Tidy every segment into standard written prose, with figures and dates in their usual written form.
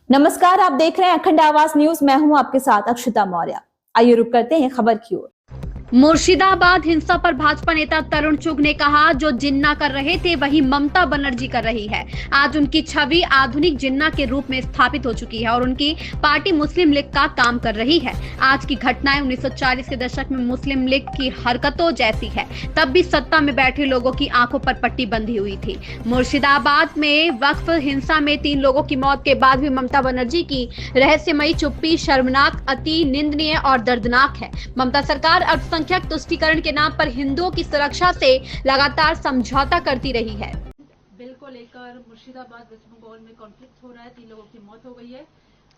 नमस्कार, आप देख रहे हैं अखंड आवाज न्यूज। मैं हूं आपके साथ अक्षता मौर्य। आइए रुक करते हैं खबर की ओर। मुर्शिदाबाद हिंसा पर भाजपा नेता तरुण चुग ने कहा, जो जिन्ना कर रहे थे वही ममता बनर्जी कर रही है। आज उनकी छवि आधुनिक जिन्ना के रूप में स्थापित हो चुकी है और उनकी पार्टी मुस्लिम लीग का काम कर रही है। आज की घटनाएं 1940 के दशक में मुस्लिम लीग की हरकतों जैसी है। तब भी सत्ता में बैठे लोगों की आंखों पर पट्टी बंधी हुई थी। मुर्शिदाबाद में वक्फ हिंसा में 3 लोगों की मौत के बाद भी ममता बनर्जी की रहस्यमयी चुप्पी शर्मनाक, अति निंदनीय और दर्दनाक है। ममता सरकार अल्पसंख्यक तुष्टीकरण के नाम पर हिंदुओं की सुरक्षा से लगातार समझौता करती रही है। बिल को लेकर मुर्शिदाबाद वेस्ट बंगाल में कॉन्फ्लिक्ट हो रहा है, 3 लोगों की मौत हो गई है।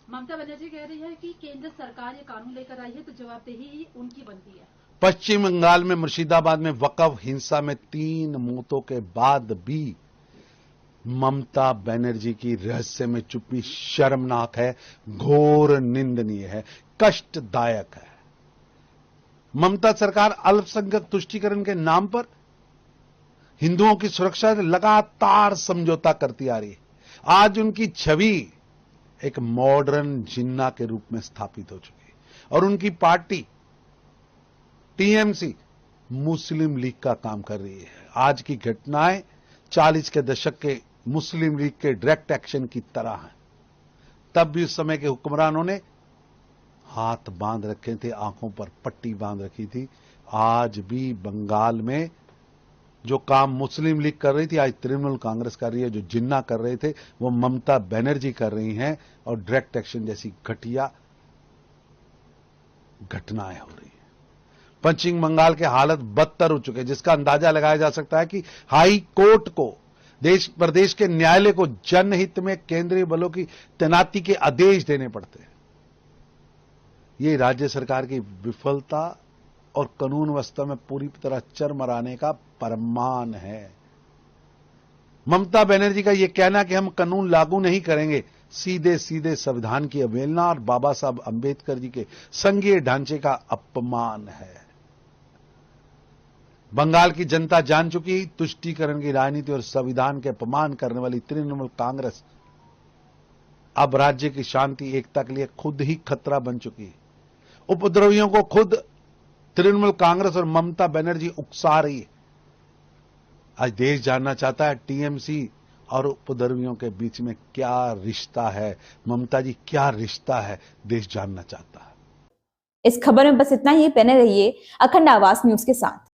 ममता बनर्जी कह रही है कि केंद्र सरकार ये कानून लेकर आई है तो जवाबदेही उनकी बनती है। पश्चिम बंगाल में मुर्शिदाबाद में वक्फ हिंसा में 3 मौतों के बाद भी ममता बनर्जी की रहस्य में चुप्पी शर्मनाक है, घोर निंदनीय है, कष्टदायक है। ममता सरकार अल्पसंख्यक तुष्टीकरण के नाम पर हिंदुओं की सुरक्षा से लगातार समझौता करती आ रही है। आज उनकी छवि एक मॉडर्न जिन्ना के रूप में स्थापित हो चुकी है और उनकी पार्टी टीएमसी मुस्लिम लीग का काम कर रही है। आज की घटनाएं 40 के दशक के मुस्लिम लीग के डायरेक्ट एक्शन की तरह हैं। तब भी उस समय के हुक्मरानों ने हाथ बांध रखे थे, आंखों पर पट्टी बांध रखी थी। आज भी बंगाल में जो काम मुस्लिम लीग कर रही थी, आज तृणमूल कांग्रेस कर रही है। जो जिन्ना कर रहे थे वो ममता बनर्जी कर रही हैं और डायरेक्ट एक्शन जैसी घटिया घटनाएं हो रही हैं। पश्चिम बंगाल के हालत बदतर हो चुके हैं, जिसका अंदाजा लगाया जा सकता है कि हाई कोर्ट को, देश प्रदेश के न्यायालय को जनहित में केंद्रीय बलों की तैनाती के आदेश देने पड़ते हैं। ये राज्य सरकार की विफलता और कानून व्यवस्था में पूरी तरह चरमराने का प्रमाण है। ममता बनर्जी का यह कहना कि हम कानून लागू नहीं करेंगे, सीधे सीधे संविधान की अवहेलना और बाबा साहब अंबेडकर जी के संघीय ढांचे का अपमान है। बंगाल की जनता जान चुकी, तुष्टीकरण की राजनीति और संविधान के अपमान करने वाली तृणमूल कांग्रेस अब राज्य की शांति एकता के लिए खुद ही खतरा बन चुकी है। उपद्रवियों को खुद तृणमूल कांग्रेस और ममता बनर्जी उकसा रही है। आज देश जानना चाहता है टीएमसी और उपद्रवियों के बीच में क्या रिश्ता है, ममता जी क्या रिश्ता है, देश जानना चाहता है। इस खबर में बस इतना ही। बने रहिए अखंड आवाज न्यूज के साथ।